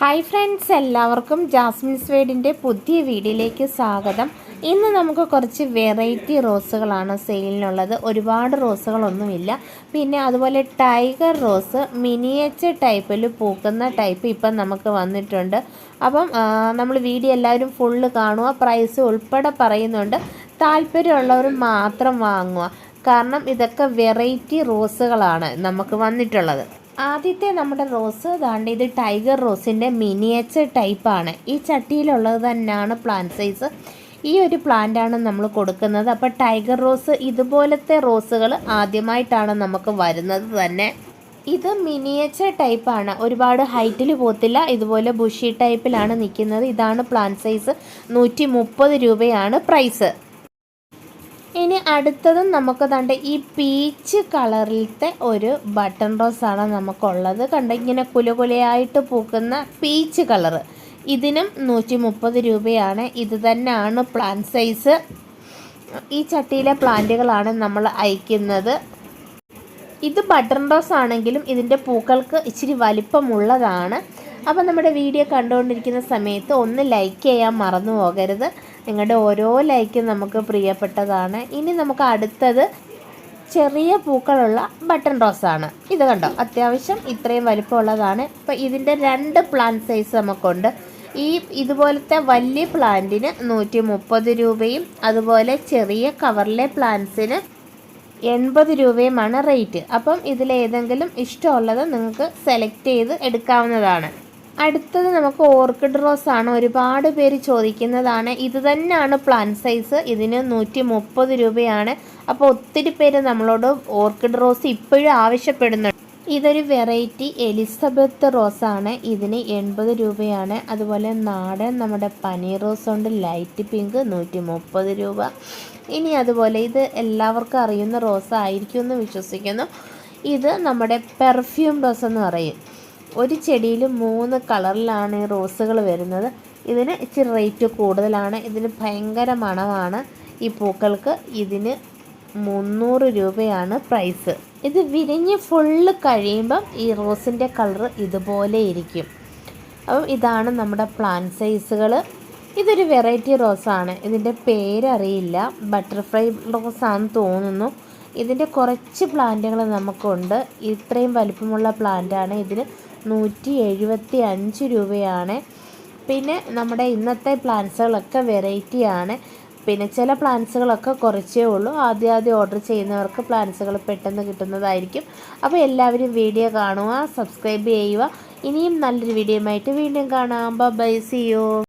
Hi friends, എല്ലാവർക്കും Jasmine's വേഡിൻ്റെ പുതിയ വീഡിയോയിലേക്ക് സ്വാഗതം. ഇന്ന് നമുക്ക് കുറച്ച് വെറൈറ്റി റോസുകളാണ് സെയിലിനുള്ളത്. ഒരുപാട് റോസുകളൊന്നുമില്ല. പിന്നെ അതുപോലെ ടൈഗർ റോസ് മിനിയേച്ചർ ടൈപ്പിൽ പൂക്കുന്ന ടൈപ്പ് ഇപ്പം നമുക്ക് വന്നിട്ടുണ്ട്. അപ്പം നമ്മൾ വീഡിയോ എല്ലാവരും ഫുള്ള് കാണുക, പ്രൈസ് ഉൾപ്പെടെ പറയുന്നുണ്ട്. താല്പര്യമുള്ളവർ മാത്രം വാങ്ങുക, കാരണം ഇതൊക്കെ വെറൈറ്റി റോസുകളാണ് നമുക്ക് വന്നിട്ടുള്ളത്. ആദ്യത്തെ നമ്മുടെ റോസ് ദാണ്ട് ഇത് ടൈഗർ റോസിൻ്റെ മിനിയേച്ചർ ടൈപ്പാണ്. ഈ ചട്ടിയിലുള്ളത് തന്നെയാണ് പ്ലാന്റ് സൈസ്. ഈ ഒരു പ്ലാന്റാണ് നമ്മൾ കൊടുക്കുന്നത്. അപ്പോൾ ടൈഗർ റോസ് ഇതുപോലത്തെ റോസുകൾ ആദ്യമായിട്ടാണ് നമുക്ക് വരുന്നത് തന്നെ. ഇത് മിനിയേച്ചർ ടൈപ്പാണ്, ഒരുപാട് ഹൈറ്റിൽ പോത്തില്ല, ഇതുപോലെ ബുഷി ടൈപ്പിലാണ് നിൽക്കുന്നത്. ഇതാണ് പ്ലാന്റ് സൈസ്. 130 രൂപയാണ് പ്രൈസ്. ഇനി അടുത്തതും നമുക്ക് കണ്ട് ഈ പീച്ച് കളറിലത്തെ ഒരു ബട്ടൺ റോസാണ് നമുക്കുള്ളത്. കണ്ട് ഇങ്ങനെ കുലകുലയായിട്ട് പൂക്കുന്ന പീച്ച് കളറ്. ഇതിനും 130 രൂപയാണ്. ഇത് തന്നെയാണ് പ്ലാന്റ് സൈസ്. ഈ ചട്ടിയിലെ പ്ലാന്റുകളാണ് നമ്മൾ അയക്കുന്നത്. ഇത് ബട്ടൺ റോസ് ആണെങ്കിലും ഇതിൻ്റെ പൂക്കൾക്ക് ഇച്ചിരി വലിപ്പമുള്ളതാണ്. അപ്പോൾ നമ്മുടെ വീഡിയോ കണ്ടുകൊണ്ടിരിക്കുന്ന സമയത്ത് ഒന്ന് ലൈക്ക് ചെയ്യാൻ മറന്നു പോകരുത്. നിങ്ങളുടെ ഓരോ ലൈക്കും നമുക്ക് പ്രിയപ്പെട്ടതാണ്. ഇനി നമുക്ക് അടുത്തത് ചെറിയ പൂക്കളുള്ള ബട്ടൺ റോസാണ്. ഇത് കണ്ടോ, അത്യാവശ്യം ഇത്രയും വലിപ്പമുള്ളതാണ്. അപ്പോൾ ഇതിൻ്റെ 2 പ്ലാന്റ് സൈസ് നമുക്കുണ്ട്. ഇതുപോലത്തെ വലിയ പ്ലാന്റിന് 130 രൂപയും അതുപോലെ ചെറിയ കവറിലെ പ്ലാന്റ്സിന് 80 രൂപയുമാണ് റേറ്റ്. അപ്പം ഇതിലേതെങ്കിലും ഇഷ്ടമുള്ളത് നിങ്ങൾക്ക് സെലക്ട് ചെയ്ത് എടുക്കാവുന്നതാണ്. അടുത്തത് നമുക്ക് ഓർക്കിഡ് റോസ് ആണ്. ഒരുപാട് പേര് ചോദിക്കുന്നതാണ്. ഇത് തന്നെയാണ് പ്ലാന്റ് സൈസ്. ഇതിന് 130 രൂപയാണ്. അപ്പോൾ ഒത്തിരി പേര് നമ്മളോട് ഓർക്കിഡ് റോസ് ഇപ്പോഴും ആവശ്യപ്പെടുന്നുണ്ട്. ഇതൊരു വെറൈറ്റി എലിസബത്ത് റോസാണ്. ഇതിന് 80 രൂപയാണ്. അതുപോലെ നാടൻ നമ്മുടെ പനീർ റോസ് ഉണ്ട്, ലൈറ്റ് പിങ്ക്, 130 രൂപ. ഇനി അതുപോലെ ഇത് എല്ലാവർക്കും അറിയുന്ന റോസ് ആയിരിക്കും എന്ന് വിശ്വസിക്കുന്നു. ഇത് നമ്മുടെ പെർഫ്യൂം റോസ് എന്ന് പറയും. ഒരു ചെടിയിൽ 3 കളറിലാണ് ഈ റോസുകൾ വരുന്നത്. ഇതിന് ഇച്ചിരി റേറ്റ് കൂടുതലാണ്. ഇതിന് ഭയങ്കര മണമാണ് ഈ പൂക്കൾക്ക്. ഇതിന് 300 രൂപയാണ് പ്രൈസ്. ഇത് വിരിഞ്ഞ് ഫുള്ള് കഴിയുമ്പം ഈ റോസിൻ്റെ കളർ ഇതുപോലെ ഇരിക്കും. അപ്പം ഇതാണ് നമ്മുടെ പ്ലാന്റ് സൈസുകൾ. ഇതൊരു വെറൈറ്റി റോസാണ്. ഇതിൻ്റെ പേരറിയില്ല, ബട്ടർഫ്ലൈ റോസാണെന്ന് തോന്നുന്നു. ഇതിൻ്റെ കുറച്ച് പ്ലാന്റുകൾ നമുക്കുണ്ട്. ഇത്രയും വലിപ്പമുള്ള പ്ലാന്റാണ്. ഇതിന് 175 രൂപയാണ്. പിന്നെ നമ്മുടെ ഇന്നത്തെ പ്ലാന്റ്സുകളൊക്കെ വെറൈറ്റിയാണ്. പിന്നെ ചില പ്ലാന്റ്സുകളൊക്കെ കുറച്ചേ ഉള്ളൂ. ആദ്യം ഓർഡർ ചെയ്യുന്നവർക്ക് പ്ലാന്റ്സുകൾ പെട്ടെന്ന് കിട്ടുന്നതായിരിക്കും. അപ്പോൾ എല്ലാവരും വീഡിയോ കാണുക, സബ്സ്ക്രൈബ് ചെയ്യുക. ഇനിയും നല്ലൊരു വീഡിയോയുമായിട്ട് വീണ്ടും കാണാം. Bye, see U.